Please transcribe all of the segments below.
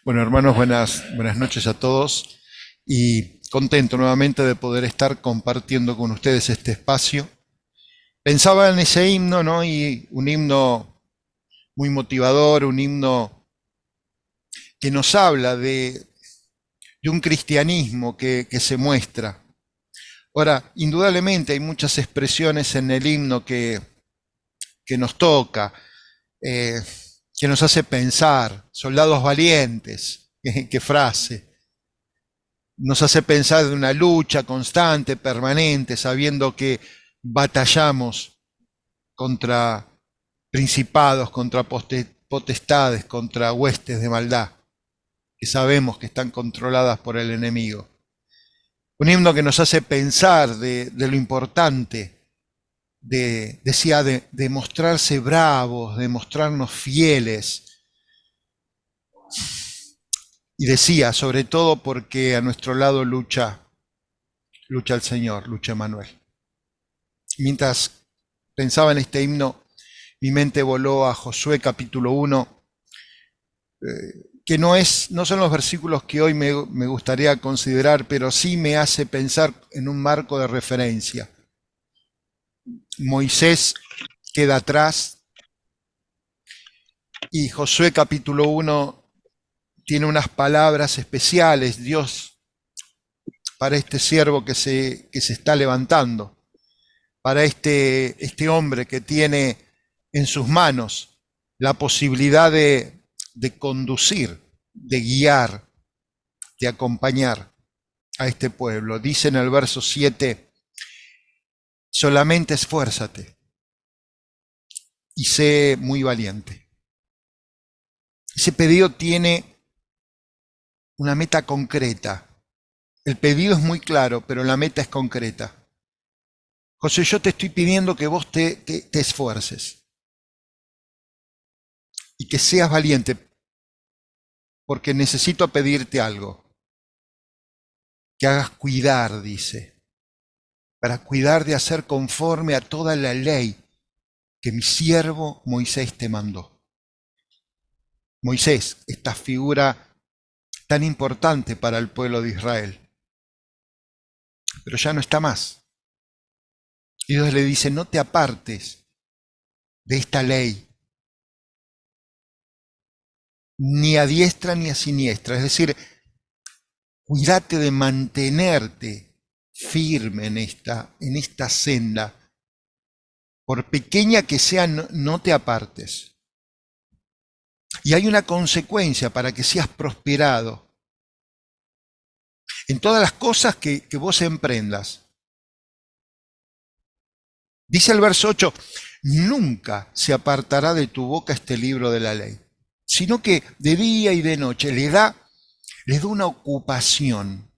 Bueno, hermanos, buenas noches a todos y contento nuevamente de poder estar compartiendo con ustedes este espacio. Pensaba en ese himno, ¿no? Y un himno muy motivador, un himno que nos habla de un cristianismo que se muestra. Ahora, indudablemente hay muchas expresiones en el himno que nos toca, eh, que nos hace pensar, soldados valientes, qué frase. Nos hace pensar de una lucha constante, permanente, sabiendo que batallamos contra principados, contra potestades, contra huestes de maldad, que sabemos que están controladas por el enemigo. Un himno que nos hace pensar de lo importante, decía, de mostrarse bravos, de mostrarnos fieles. Y decía, sobre todo porque a nuestro lado lucha el Señor, lucha Manuel. Mientras pensaba en este himno, mi mente voló a Josué capítulo 1, que no son los versículos que hoy me gustaría considerar, pero sí me hace pensar en un marco de referencia. Moisés queda atrás y Josué capítulo 1 tiene unas palabras especiales, Dios, para este siervo que se está levantando, para este hombre que tiene en sus manos la posibilidad de conducir, de guiar, de acompañar a este pueblo. Dice en el verso 7, solamente esfuérzate y sé muy valiente. Ese pedido tiene una meta concreta. El pedido es muy claro, pero la meta es concreta. José, yo te estoy pidiendo que vos te esfuerces y que seas valiente, porque necesito pedirte algo. Que hagas cuidar, dice, para cuidar de hacer conforme a toda la ley que mi siervo Moisés te mandó. Moisés, esta figura tan importante para el pueblo de Israel, pero ya no está más. Y Dios le dice, no te apartes de esta ley, ni a diestra ni a siniestra, es decir, cuídate de mantenerte firme en esta senda. Por pequeña que sea, no te apartes. Y hay una consecuencia para que seas prosperado en todas las cosas que vos emprendas. Dice el verso 8, nunca se apartará de tu boca este libro de la ley, sino que de día y de noche le da una ocupación.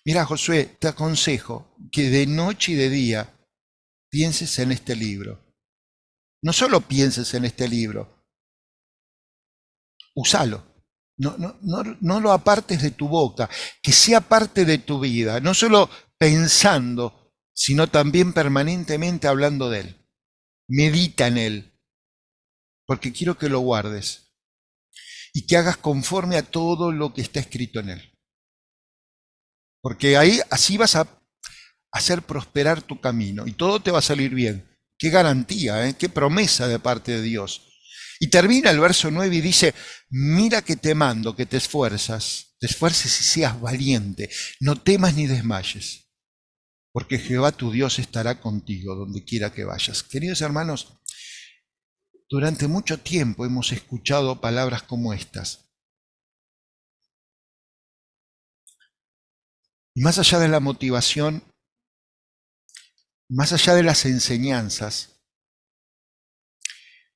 Mira, Josué, te aconsejo que de noche y de día pienses en este libro. No solo pienses en este libro, úsalo. No lo apartes de tu boca, que sea parte de tu vida, no solo pensando, sino también permanentemente hablando de él. Medita en él, porque quiero que lo guardes y que hagas conforme a todo lo que está escrito en él. Porque así vas a hacer prosperar tu camino y todo te va a salir bien. Qué garantía, qué promesa de parte de Dios. Y termina el verso 9 y dice, mira que te mando, que te esfuerces y seas valiente, no temas ni desmayes, porque Jehová tu Dios estará contigo donde quiera que vayas. Queridos hermanos, durante mucho tiempo hemos escuchado palabras como estas. Y más allá de la motivación, más allá de las enseñanzas,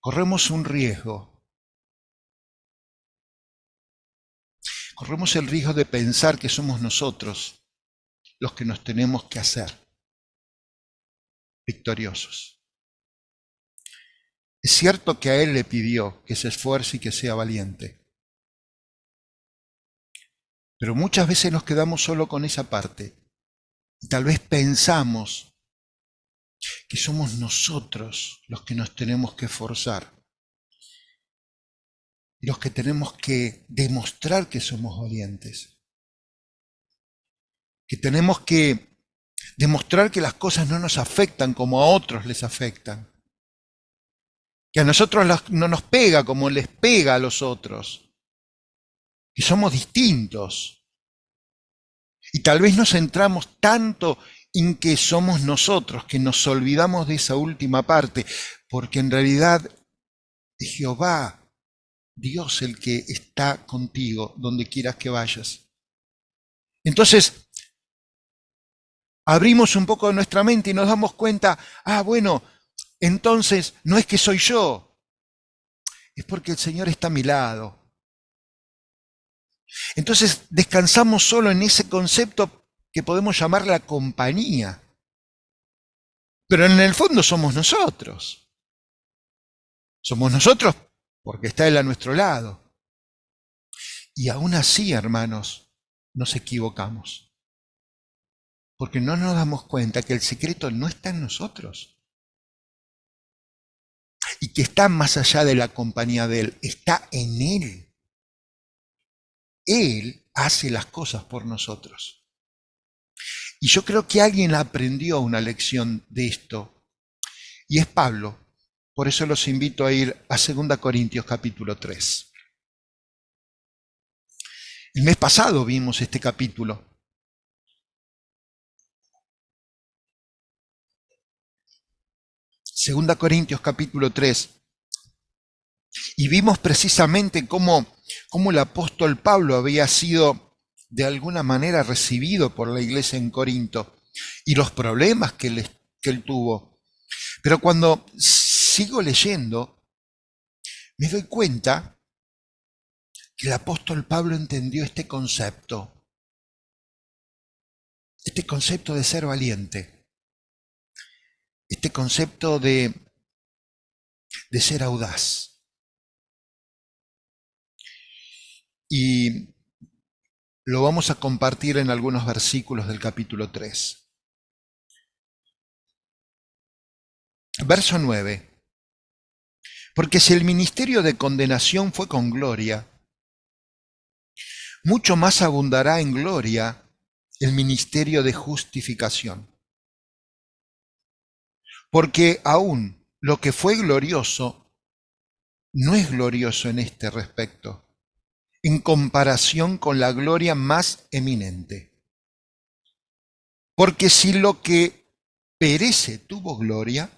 corremos un riesgo. Corremos el riesgo de pensar que somos nosotros los que nos tenemos que hacer victoriosos. Es cierto que a él le pidió que se esfuerce y que sea valiente, pero muchas veces nos quedamos solo con esa parte. Y tal vez pensamos que somos nosotros los que nos tenemos que esforzar. y los que tenemos que demostrar que somos valientes. Que tenemos que demostrar que las cosas no nos afectan como a otros les afectan. Que a nosotros no nos pega como les pega a los otros. Que somos distintos. Y tal vez nos centramos tanto en que somos nosotros que nos olvidamos de esa última parte, porque en realidad es Jehová, Dios, el que está contigo donde quieras que vayas. Entonces, abrimos un poco nuestra mente y nos damos cuenta, bueno, entonces no es que soy yo, es porque el Señor está a mi lado. Entonces descansamos solo en ese concepto que podemos llamar la compañía. Pero en el fondo somos nosotros. Somos nosotros porque está Él a nuestro lado. Y aún así, hermanos, nos equivocamos. Porque no nos damos cuenta que el secreto no está en nosotros. Y que está más allá de la compañía de Él, está en Él. Él hace las cosas por nosotros. Y yo creo que alguien aprendió una lección de esto, y es Pablo. Por eso los invito a ir a 2 Corintios capítulo 3. El mes pasado vimos este capítulo. Segunda Corintios capítulo 3. Y vimos precisamente cómo el apóstol Pablo había sido de alguna manera recibido por la iglesia en Corinto y los problemas que él tuvo. Pero cuando sigo leyendo, me doy cuenta que el apóstol Pablo entendió este concepto de ser valiente, este concepto de ser audaz. Y lo vamos a compartir en algunos versículos del capítulo 3. Verso 9. Porque si el ministerio de condenación fue con gloria, mucho más abundará en gloria el ministerio de justificación. Porque aún lo que fue glorioso no es glorioso en este respecto, en comparación con la gloria más eminente. Porque si lo que perece tuvo gloria,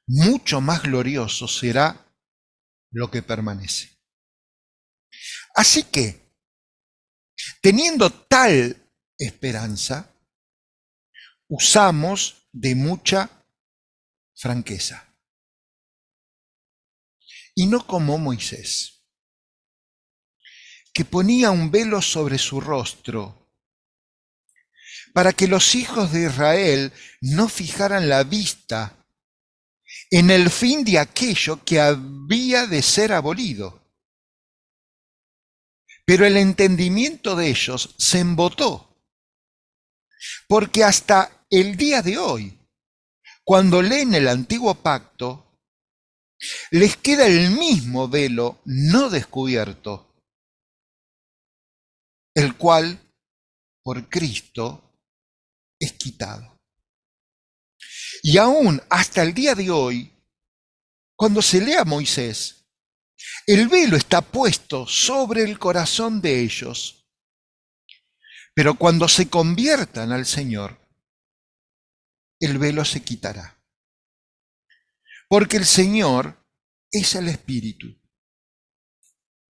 mucho más glorioso será lo que permanece. Así que, teniendo tal esperanza, usamos de mucha franqueza. Y no como Moisés, que ponía un velo sobre su rostro, para que los hijos de Israel no fijaran la vista en el fin de aquello que había de ser abolido. Pero el entendimiento de ellos se embotó, porque hasta el día de hoy, cuando leen el antiguo pacto, les queda el mismo velo no descubierto, el cual por Cristo es quitado. Y aún hasta el día de hoy, cuando se lee a Moisés, el velo está puesto sobre el corazón de ellos. Pero cuando se conviertan al Señor, el velo se quitará. Porque el Señor es el Espíritu.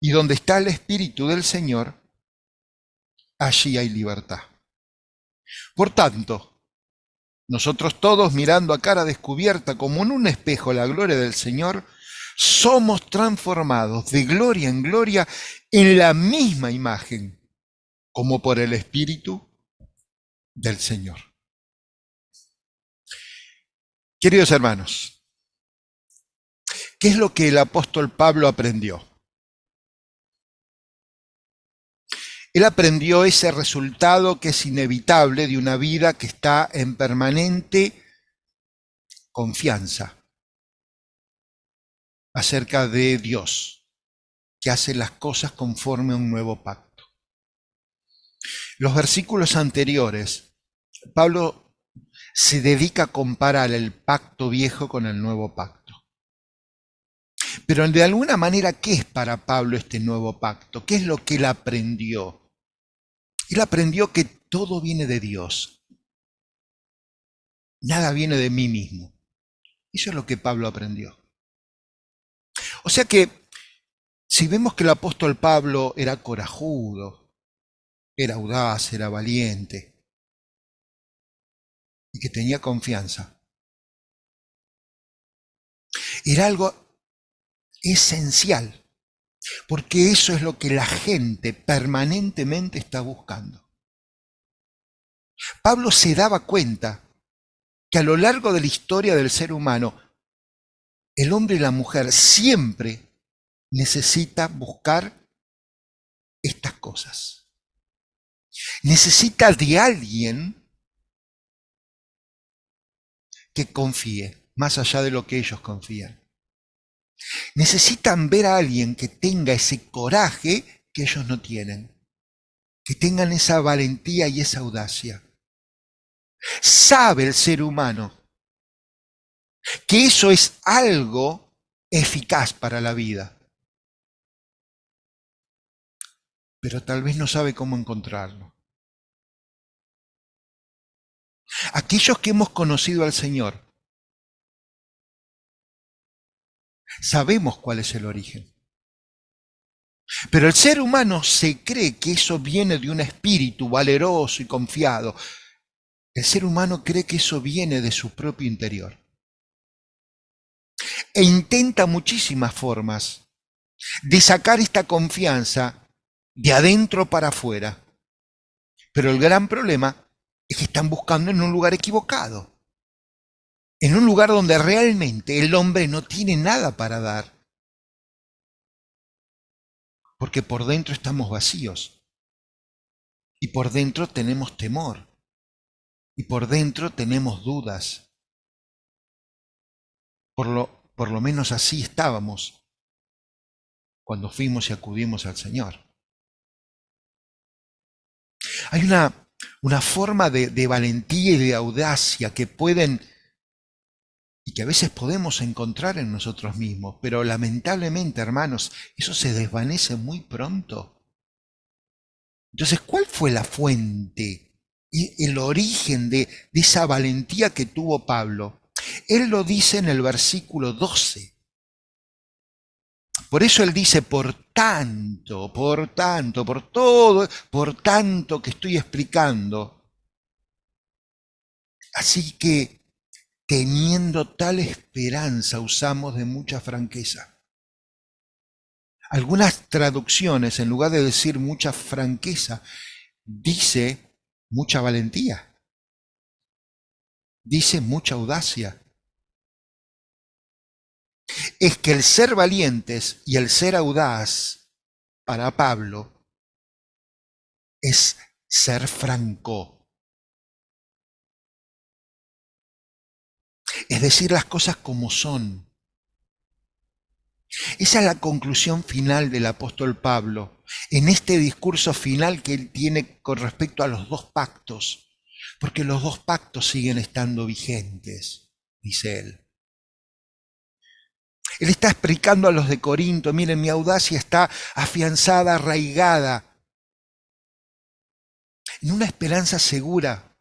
Y donde está el Espíritu del Señor, allí hay libertad. Por tanto, nosotros todos, mirando a cara descubierta como en un espejo la gloria del Señor, somos transformados de gloria en gloria en la misma imagen, como por el Espíritu del Señor. Queridos hermanos, ¿qué es lo que el apóstol Pablo aprendió? Él aprendió ese resultado que es inevitable de una vida que está en permanente confianza acerca de Dios, que hace las cosas conforme a un nuevo pacto. Los versículos anteriores, Pablo se dedica a comparar el pacto viejo con el nuevo pacto. Pero de alguna manera, ¿qué es para Pablo este nuevo pacto? ¿Qué es lo que él aprendió? Él aprendió que todo viene de Dios. Nada viene de mí mismo. Eso es lo que Pablo aprendió. O sea que, si vemos que el apóstol Pablo era corajudo, era audaz, era valiente y que tenía confianza, era algo esencial, porque eso es lo que la gente permanentemente está buscando. Pablo se daba cuenta que a lo largo de la historia del ser humano, el hombre y la mujer siempre necesita buscar estas cosas. Necesita de alguien que confíe, más allá de lo que ellos confían. Necesitan ver a alguien que tenga ese coraje que ellos no tienen, que tengan esa valentía y esa audacia. Sabe el ser humano que eso es algo eficaz para la vida, pero tal vez no sabe cómo encontrarlo. Aquellos que hemos conocido al Señor, sabemos cuál es el origen. Pero el ser humano se cree que eso viene de un espíritu valeroso y confiado. El ser humano cree que eso viene de su propio interior. E intenta muchísimas formas de sacar esta confianza de adentro para afuera. Pero el gran problema es que están buscando en un lugar equivocado. En un lugar donde realmente el hombre no tiene nada para dar. Porque por dentro estamos vacíos. Y por dentro tenemos temor. Y por dentro tenemos dudas. Por lo menos así estábamos cuando fuimos y acudimos al Señor. Hay una forma de valentía y de audacia que pueden y que a veces podemos encontrar en nosotros mismos, pero lamentablemente, hermanos, eso se desvanece muy pronto. Entonces, ¿cuál fue la fuente y el origen de esa valentía que tuvo Pablo? Él lo dice en el versículo 12. Por eso él dice, por todo, por tanto que estoy explicando. Así que, teniendo tal esperanza, usamos de mucha franqueza. Algunas traducciones, en lugar de decir mucha franqueza, dice mucha valentía, dice mucha audacia. Es que el ser valientes y el ser audaz para Pablo es ser franco. Es decir las cosas como son. Esa es la conclusión final del apóstol Pablo en este discurso final que él tiene con respecto a los dos pactos, porque los dos pactos siguen estando vigentes, dice él. Él está explicando a los de Corinto, miren, mi audacia está afianzada, arraigada, en una esperanza segura,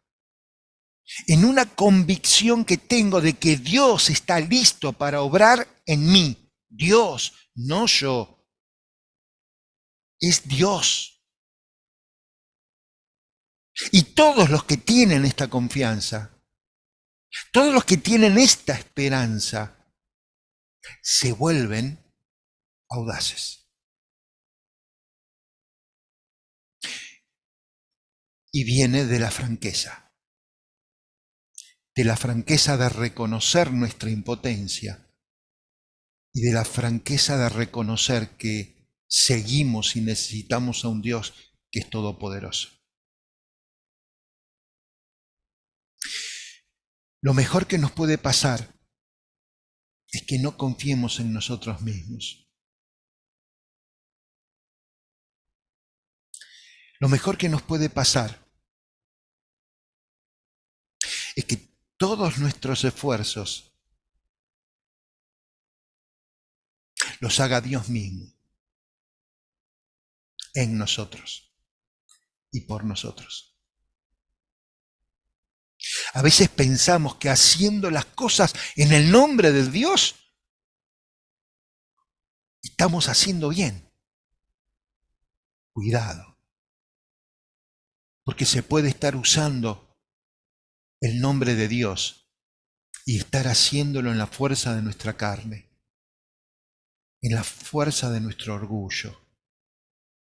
en una convicción que tengo de que Dios está listo para obrar en mí. Dios, no yo. Es Dios. Y todos los que tienen esta confianza, todos los que tienen esta esperanza, se vuelven audaces. Y viene de la franqueza de reconocer nuestra impotencia y de la franqueza de reconocer que seguimos y necesitamos a un Dios que es todopoderoso. Lo mejor que nos puede pasar es que no confiemos en nosotros mismos. Lo mejor que nos puede pasar es que todos nuestros esfuerzos los haga Dios mismo en nosotros y por nosotros. A veces pensamos que haciendo las cosas en el nombre de Dios, estamos haciendo bien. Cuidado, porque se puede estar usando el nombre de Dios y estar haciéndolo en la fuerza de nuestra carne, en la fuerza de nuestro orgullo,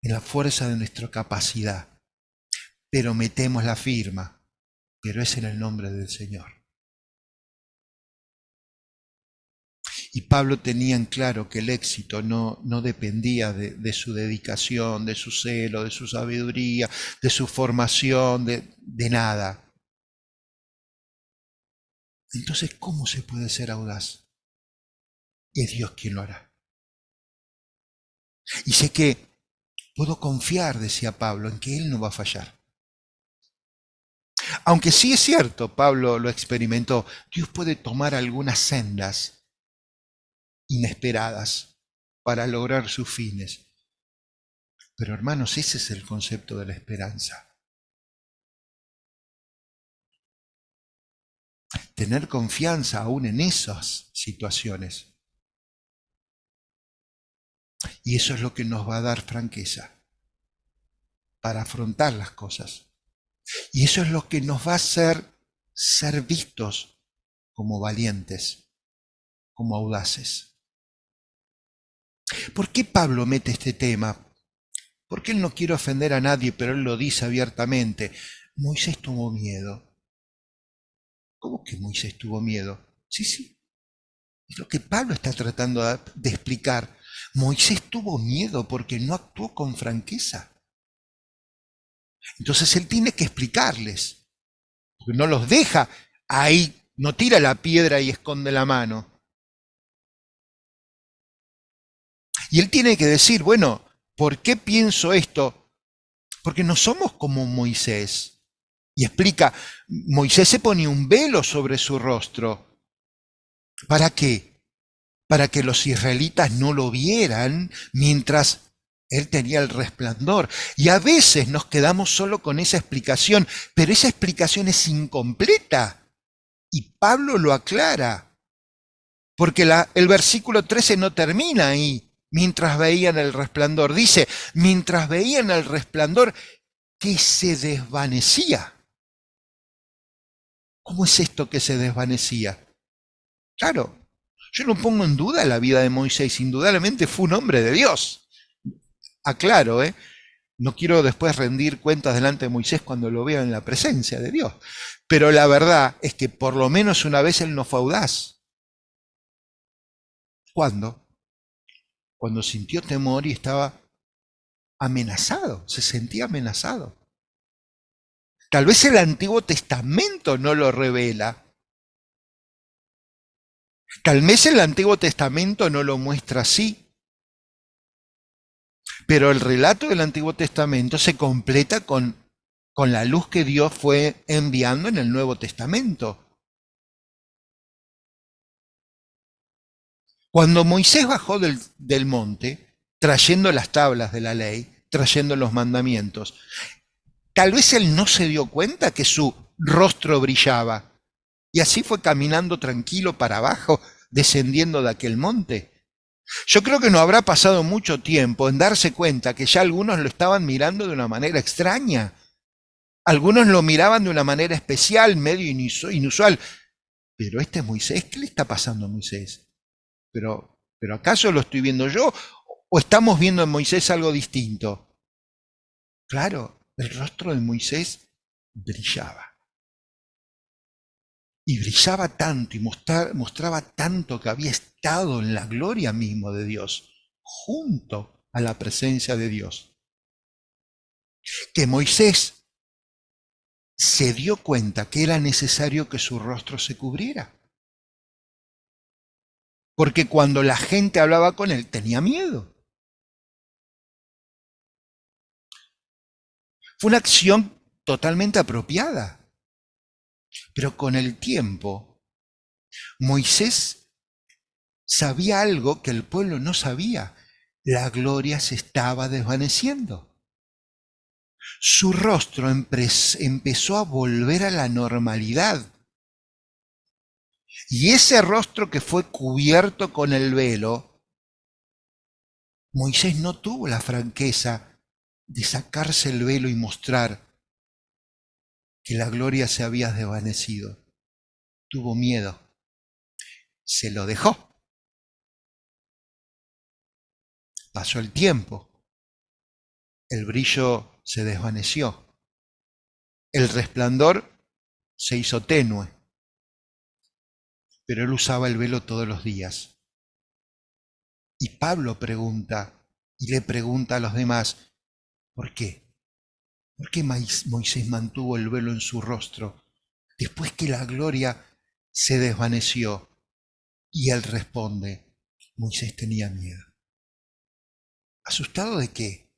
en la fuerza de nuestra capacidad. Pero metemos la firma, pero es en el nombre del Señor. Y Pablo tenía en claro que el éxito no dependía de su dedicación, de su celo, de su sabiduría, de su formación, de nada. Entonces, ¿cómo se puede ser audaz? Es Dios quien lo hará. Y sé que puedo confiar, decía Pablo, en que Él no va a fallar. Aunque sí es cierto, Pablo lo experimentó, Dios puede tomar algunas sendas inesperadas para lograr sus fines. Pero hermanos, ese es el concepto de la esperanza. Tener confianza aún en esas situaciones. Y eso es lo que nos va a dar franqueza para afrontar las cosas. Y eso es lo que nos va a hacer ser vistos como valientes, como audaces. ¿Por qué Pablo mete este tema? Porque él no quiere ofender a nadie, pero él lo dice abiertamente. Moisés tuvo miedo. ¿Cómo que Moisés tuvo miedo? Sí. Es lo que Pablo está tratando de explicar. Moisés tuvo miedo porque no actuó con franqueza. Entonces él tiene que explicarles. Porque no los deja ahí, no tira la piedra y esconde la mano. Y él tiene que decir, bueno, ¿por qué pienso esto? Porque no somos como Moisés. Y explica, Moisés se ponía un velo sobre su rostro. ¿Para qué? Para que los israelitas no lo vieran mientras él tenía el resplandor. Y a veces nos quedamos solo con esa explicación, pero esa explicación es incompleta. Y Pablo lo aclara, porque el versículo 13 no termina ahí, mientras veían el resplandor. Dice, mientras veían el resplandor que se desvanecía. ¿Cómo es esto que se desvanecía? Claro, yo no pongo en duda la vida de Moisés, indudablemente fue un hombre de Dios. Aclaro, no quiero después rendir cuentas delante de Moisés cuando lo vea en la presencia de Dios. Pero la verdad es que por lo menos una vez él no fue audaz. ¿Cuándo? Cuando sintió temor y estaba amenazado, se sentía amenazado. Tal vez el Antiguo Testamento no lo revela. Tal vez el Antiguo Testamento no lo muestra así. Pero el relato del Antiguo Testamento se completa con la luz que Dios fue enviando en el Nuevo Testamento. Cuando Moisés bajó del monte, trayendo las tablas de la ley, trayendo los mandamientos, tal vez él no se dio cuenta que su rostro brillaba. Y así fue caminando tranquilo para abajo, descendiendo de aquel monte. Yo creo que no habrá pasado mucho tiempo en darse cuenta que ya algunos lo estaban mirando de una manera extraña. Algunos lo miraban de una manera especial, medio inusual. Pero este es Moisés, ¿qué le está pasando a Moisés? ¿Pero acaso lo estoy viendo yo? ¿O estamos viendo en Moisés algo distinto? Claro, el rostro de Moisés brillaba. Y brillaba tanto y mostraba tanto que había estado en la gloria mismo de Dios, junto a la presencia de Dios, que Moisés se dio cuenta que era necesario que su rostro se cubriera. Porque cuando la gente hablaba con él tenía miedo. Fue una acción totalmente apropiada. Pero con el tiempo, Moisés sabía algo que el pueblo no sabía. La gloria se estaba desvaneciendo. Su rostro empezó a volver a la normalidad. Y ese rostro que fue cubierto con el velo, Moisés no tuvo la franqueza de sacarse el velo y mostrar que la gloria se había desvanecido. Tuvo miedo. Se lo dejó. Pasó el tiempo. El brillo se desvaneció. El resplandor se hizo tenue. Pero él usaba el velo todos los días. Y Pablo pregunta, y le pregunta a los demás, ¿por qué? ¿Por qué Moisés mantuvo el velo en su rostro después que la gloria se desvaneció? Y él responde, Moisés tenía miedo. ¿Asustado de qué?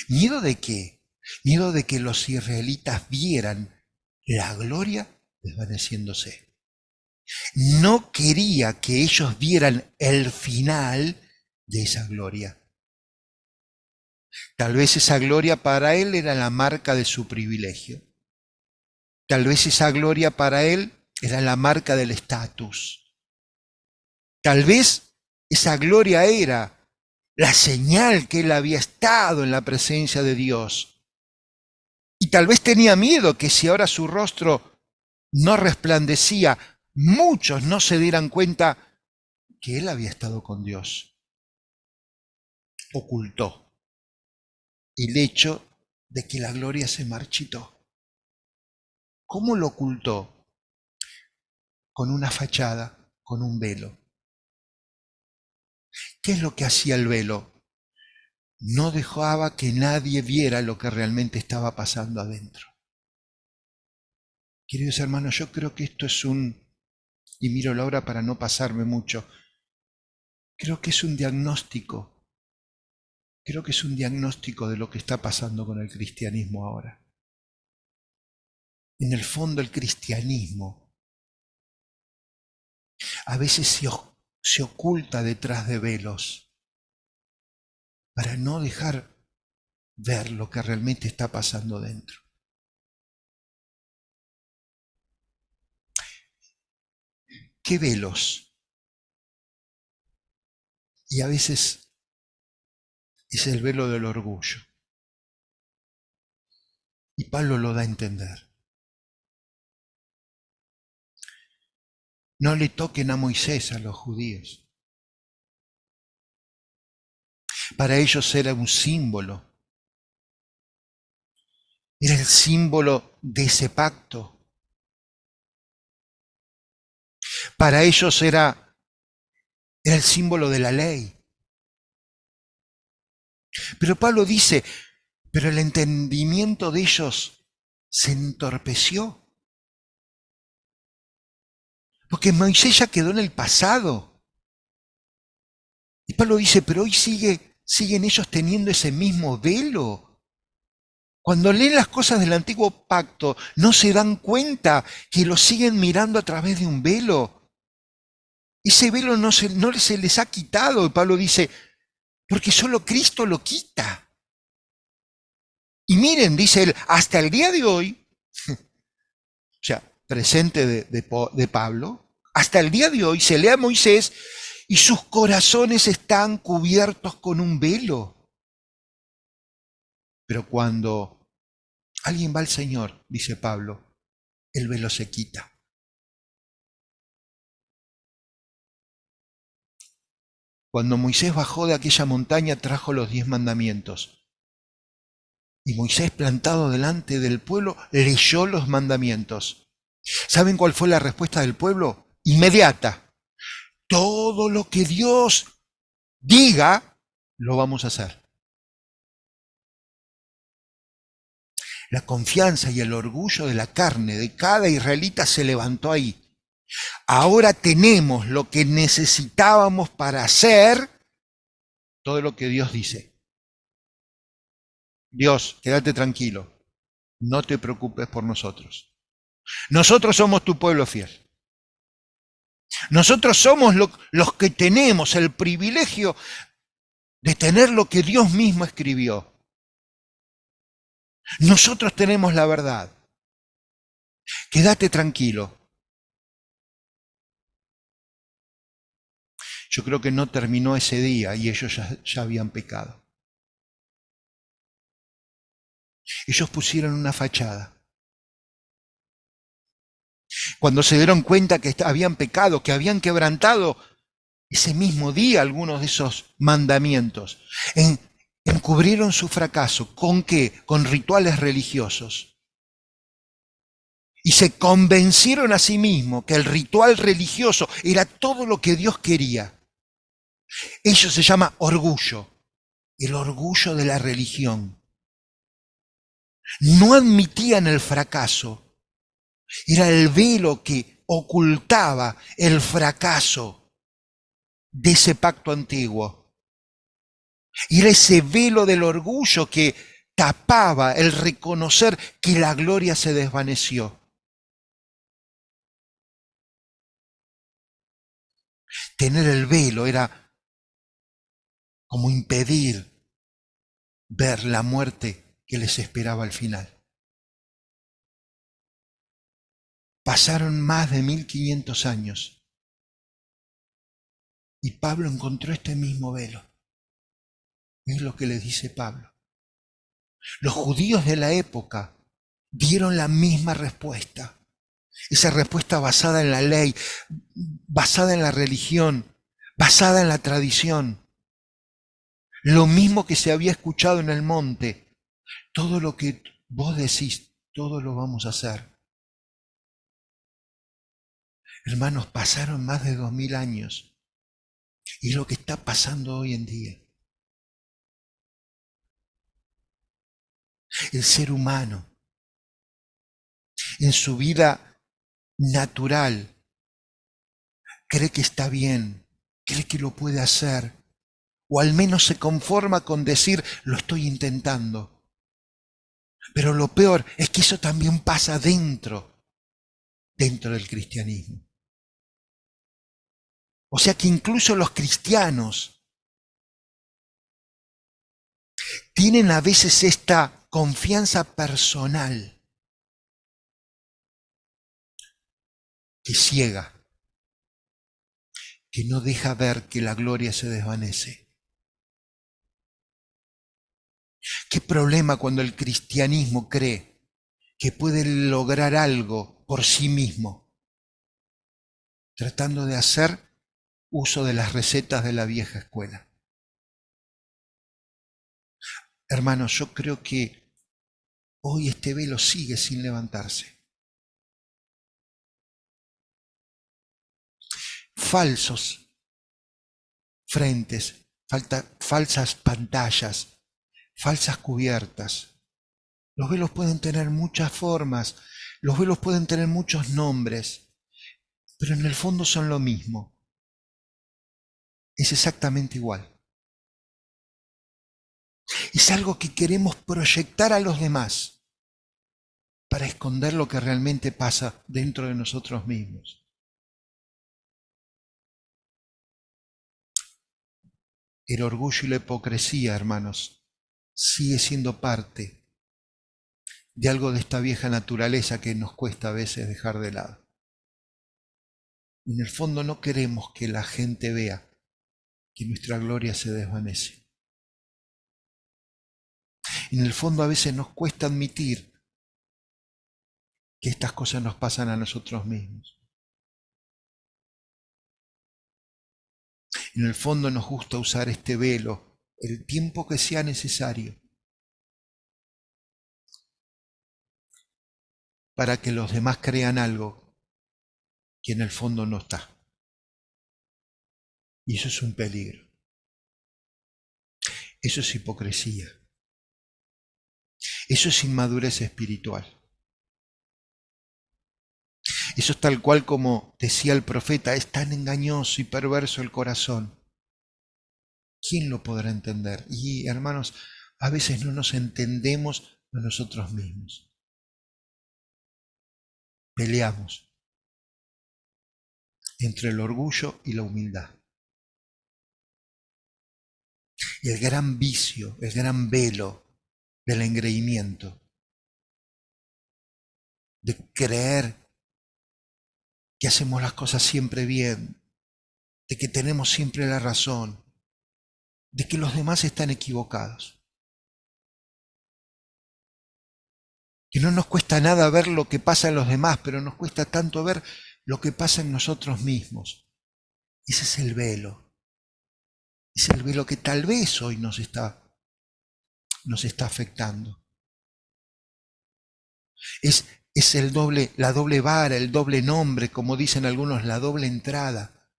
¿Miedo de qué? Miedo de que los israelitas vieran la gloria desvaneciéndose. No quería que ellos vieran el final de esa gloria. Tal vez esa gloria para él era la marca de su privilegio. Tal vez esa gloria para él era la marca del estatus. Tal vez esa gloria era la señal que él había estado en la presencia de Dios. Y tal vez tenía miedo que si ahora su rostro no resplandecía, muchos no se dieran cuenta que él había estado con Dios. Ocultó el hecho de que la gloria se marchitó. ¿Cómo lo ocultó? Con una fachada, con un velo. ¿Qué es lo que hacía el velo? No dejaba que nadie viera lo que realmente estaba pasando adentro. Queridos hermanos, yo creo que esto es y miro la hora para no pasarme mucho, creo que es un diagnóstico. Creo que es un diagnóstico de lo que está pasando con el cristianismo ahora. En el fondo el cristianismo a veces se oculta detrás de velos para no dejar ver lo que realmente está pasando dentro. ¿Qué velos? Y a veces es el velo del orgullo. Y Pablo lo da a entender. No le toquen a Moisés a los judíos. Para ellos era un símbolo. Era el símbolo de ese pacto. Para ellos era el símbolo de la ley. Pero Pablo dice, pero el entendimiento de ellos se entorpeció. Porque Moisés ya quedó en el pasado. Y Pablo dice, pero hoy siguen ellos teniendo ese mismo velo. Cuando leen las cosas del antiguo pacto, no se dan cuenta que lo siguen mirando a través de un velo. Ese velo no se les ha quitado. Y Pablo dice, porque solo Cristo lo quita. Y miren, dice él, hasta el día de hoy, o sea, presente de Pablo, hasta el día de hoy se lee a Moisés y sus corazones están cubiertos con un velo. Pero cuando alguien va al Señor, dice Pablo, el velo se quita. Cuando Moisés bajó de aquella montaña, trajo los 10 mandamientos. Y Moisés, plantado delante del pueblo, leyó los mandamientos. ¿Saben cuál fue la respuesta del pueblo? Inmediata. Todo lo que Dios diga, lo vamos a hacer. La confianza y el orgullo de la carne de cada israelita se levantó ahí. Ahora tenemos lo que necesitábamos para hacer todo lo que Dios dice. Dios, quédate tranquilo, no te preocupes por nosotros. Nosotros somos tu pueblo fiel. Nosotros somos los que tenemos el privilegio de tener lo que Dios mismo escribió. Nosotros tenemos la verdad. Quédate tranquilo. Yo creo que no terminó ese día y ellos ya habían pecado. Ellos pusieron una fachada. Cuando se dieron cuenta que habían pecado, que habían quebrantado ese mismo día algunos de esos mandamientos, encubrieron su fracaso. ¿Con qué? Con rituales religiosos. Y se convencieron a sí mismos que el ritual religioso era todo lo que Dios quería. Eso se llama orgullo, el orgullo de la religión. No admitían el fracaso. Era el velo que ocultaba el fracaso de ese pacto antiguo. Era ese velo del orgullo que tapaba el reconocer que la gloria se desvaneció. Tener el velo era como impedir ver la muerte que les esperaba al final. Pasaron más de 1500 años y Pablo encontró este mismo velo. Es lo que les dice Pablo. Los judíos de la época dieron la misma respuesta. Esa respuesta basada en la ley, basada en la religión, basada en la tradición. Lo mismo que se había escuchado en el monte. Todo lo que vos decís, todo lo vamos a hacer. Hermanos, pasaron más de 2000 años. Y es lo que está pasando hoy en día. El ser humano, en su vida natural, cree que está bien, cree que lo puede hacer, o al menos se conforma con decir, lo estoy intentando. Pero lo peor es que eso también pasa dentro del cristianismo. O sea que incluso los cristianos tienen a veces esta confianza personal que ciega, que no deja ver que la gloria se desvanece. ¿Qué problema cuando el cristianismo cree que puede lograr algo por sí mismo, tratando de hacer uso de las recetas de la vieja escuela? Hermanos, yo creo que hoy este velo sigue sin levantarse. Falsos frentes, falsas pantallas, falsas cubiertas. Los velos pueden tener muchas formas, los velos pueden tener muchos nombres, pero en el fondo son lo mismo. Es exactamente igual. Es algo que queremos proyectar a los demás para esconder lo que realmente pasa dentro de nosotros mismos. El orgullo y la hipocresía, hermanos, sigue siendo parte de algo de esta vieja naturaleza que nos cuesta a veces dejar de lado. En el fondo no queremos que la gente vea que nuestra gloria se desvanece. En el fondo a veces nos cuesta admitir que estas cosas nos pasan a nosotros mismos. En el fondo nos gusta usar este velo el tiempo que sea necesario para que los demás crean algo que en el fondo no está. Y eso es un peligro. Eso es hipocresía. Eso es inmadurez espiritual. Eso es tal cual como decía el profeta, es tan engañoso y perverso el corazón. ¿Quién lo podrá entender? Y hermanos, a veces no nos entendemos a nosotros mismos. Peleamos entre el orgullo y la humildad. Y el gran vicio, el gran velo del engreimiento, de creer que hacemos las cosas siempre bien, de que tenemos siempre la razón, de que los demás están equivocados. Que no nos cuesta nada ver lo que pasa en los demás, pero nos cuesta tanto ver lo que pasa en nosotros mismos. Ese es el velo. Es el velo que tal vez hoy nos está afectando. Es la doble vara, el doble nombre, como dicen algunos, la doble entrada.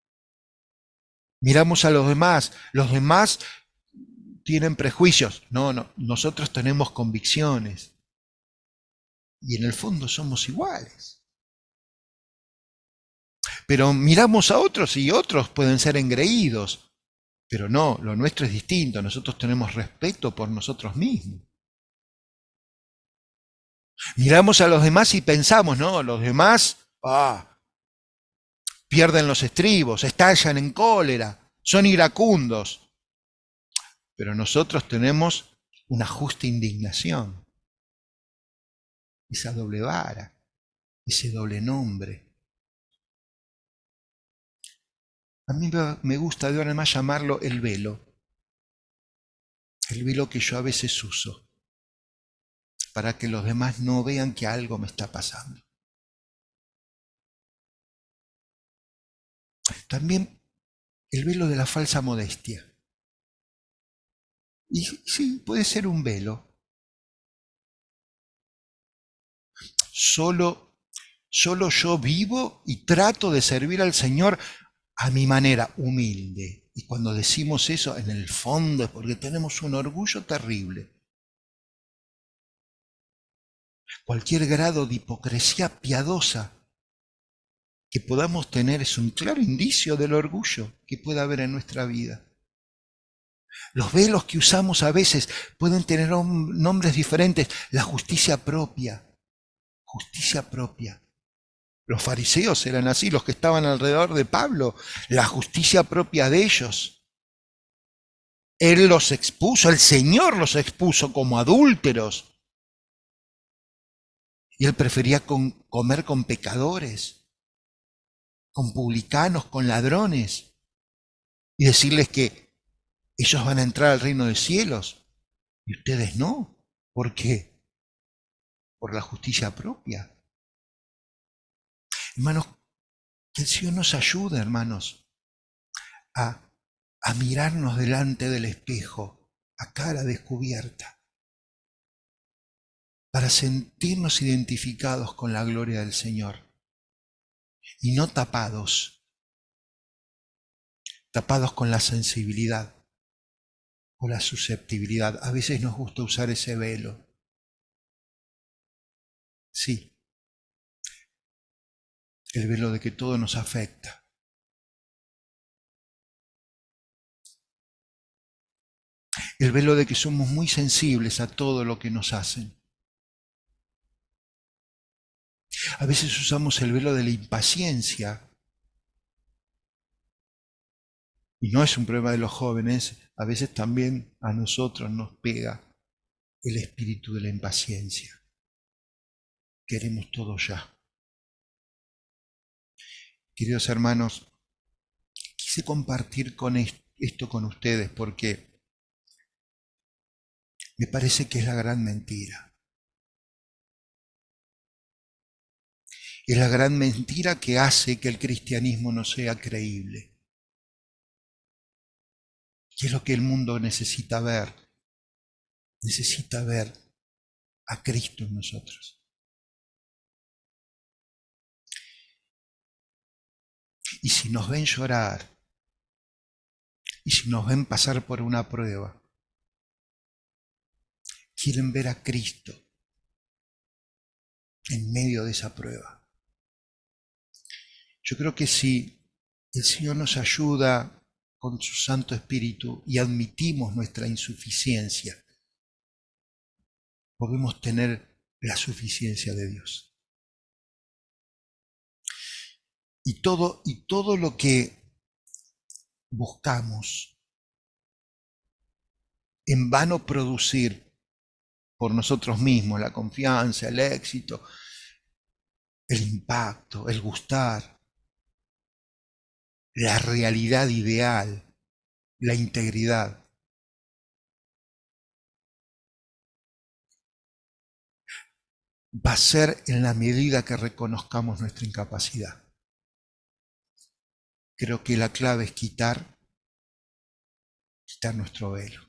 Miramos a los demás tienen prejuicios. No, nosotros tenemos convicciones. Y en el fondo somos iguales. Pero miramos a otros y otros pueden ser engreídos. Pero no, lo nuestro es distinto. Nosotros tenemos respeto por nosotros mismos. Miramos a los demás y pensamos, no, los demás pierden los estribos, estallan en cólera, son iracundos. Pero nosotros tenemos una justa indignación. Esa doble vara, ese doble nombre. A mí me gusta de ahora más llamarlo el velo que yo a veces uso, para que los demás no vean que algo me está pasando. También el velo de la falsa modestia. Y sí, puede ser un velo. Solo yo vivo y trato de servir al Señor a mi manera, humilde. Y cuando decimos eso, en el fondo es porque tenemos un orgullo terrible. Cualquier grado de hipocresía piadosa que podamos tener es un claro indicio del orgullo que puede haber en nuestra vida. Los velos que usamos a veces pueden tener nombres diferentes. La justicia propia. Justicia propia. Los fariseos eran así, los que estaban alrededor de Pablo. La justicia propia de ellos. Él los expuso, el Señor los expuso como adúlteros. Y él prefería comer con pecadores, con publicanos, con ladrones. Y decirles que ellos van a entrar al reino de los cielos y ustedes no. ¿Por qué? Por la justicia propia. Hermanos, que el Señor nos ayude, hermanos, a mirarnos delante del espejo, a cara descubierta, para sentirnos identificados con la gloria del Señor y no tapados con la sensibilidad o la susceptibilidad. A veces nos gusta usar ese velo. Sí, el velo de que todo nos afecta. El velo de que somos muy sensibles a todo lo que nos hacen. A veces usamos el velo de la impaciencia. Y no es un problema de los jóvenes, a veces también a nosotros nos pega el espíritu de la impaciencia. Queremos todo ya. Queridos hermanos, quise compartir esto con ustedes porque me parece que es la gran mentira. Es la gran mentira que hace que el cristianismo no sea creíble. ¿Qué es lo que el mundo necesita ver? Necesita ver a Cristo en nosotros. Y si nos ven llorar, y si nos ven pasar por una prueba, quieren ver a Cristo en medio de esa prueba. Yo creo que si el Señor nos ayuda con su Santo Espíritu y admitimos nuestra insuficiencia, podemos tener la suficiencia de Dios. Y todo lo que buscamos en vano producir por nosotros mismos, la confianza, el éxito, el impacto, el gustar, la realidad ideal, la integridad, va a ser en la medida que reconozcamos nuestra incapacidad. Creo que la clave es quitar nuestro velo.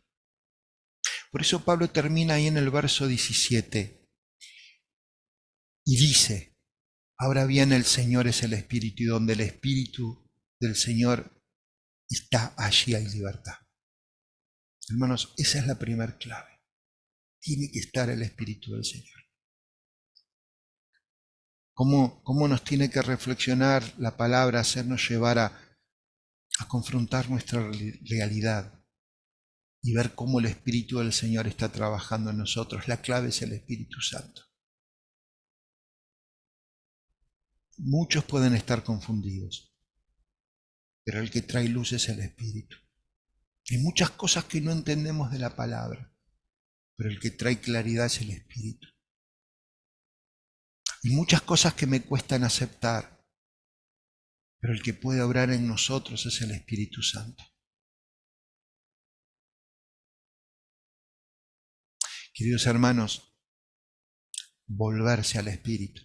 Por eso Pablo termina ahí en el verso 17 y dice: ahora bien, el Señor es el Espíritu, y donde el Espíritu del Señor está, allí hay libertad. Hermanos, esa es la primera clave. Tiene que estar el Espíritu del Señor. ¿Cómo nos tiene que reflexionar la palabra, hacernos llevar a confrontar nuestra realidad y ver cómo el Espíritu del Señor está trabajando en nosotros? La clave es el Espíritu Santo. Muchos pueden estar confundidos, pero el que trae luz es el Espíritu. Hay muchas cosas que no entendemos de la palabra, pero el que trae claridad es el Espíritu. Y muchas cosas que me cuestan aceptar, pero el que puede obrar en nosotros es el Espíritu Santo. Queridos hermanos, volverse al Espíritu.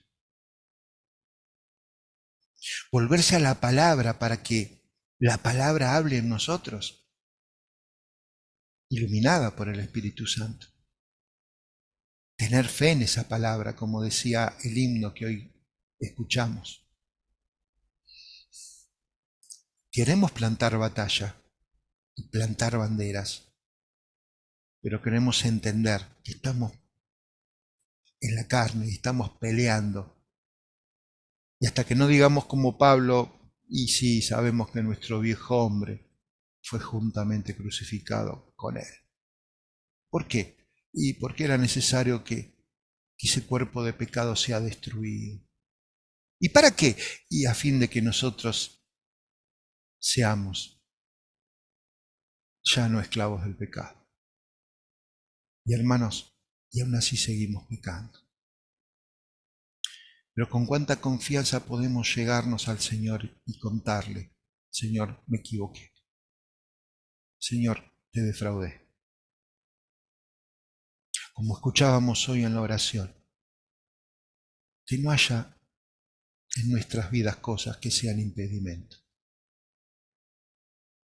Volverse a la palabra para que la palabra hable en nosotros, iluminada por el Espíritu Santo. Tener fe en esa palabra, como decía el himno que hoy escuchamos. Queremos plantar batalla y plantar banderas, pero queremos entender que estamos en la carne y estamos peleando. Y hasta que no digamos como Pablo, y sí, sabemos que nuestro viejo hombre fue juntamente crucificado con él. ¿Por qué? Y porque era necesario que ese cuerpo de pecado sea destruido. ¿Y para qué? Y a fin de que nosotros seamos ya no esclavos del pecado. Y hermanos, y aún así seguimos pecando. Pero con cuánta confianza podemos llegarnos al Señor y contarle: Señor, me equivoqué. Señor, te defraudé. Como escuchábamos hoy en la oración, que no haya en nuestras vidas cosas que sean impedimento.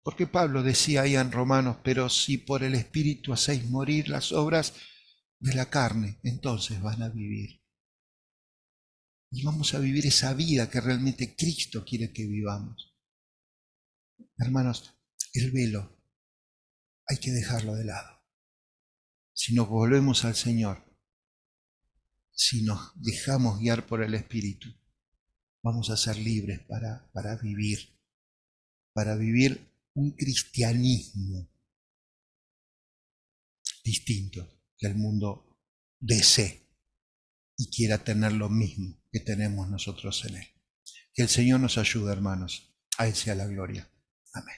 Porque Pablo decía ahí en Romanos: pero si por el Espíritu hacéis morir las obras de la carne, entonces van a vivir. Y vamos a vivir esa vida que realmente Cristo quiere que vivamos. Hermanos, el velo hay que dejarlo de lado. Si nos volvemos al Señor, si nos dejamos guiar por el Espíritu, vamos a ser libres para vivir un cristianismo distinto que el mundo desee y quiera tener lo mismo que tenemos nosotros en él. Que el Señor nos ayude, hermanos. A Él sea la gloria. Amén.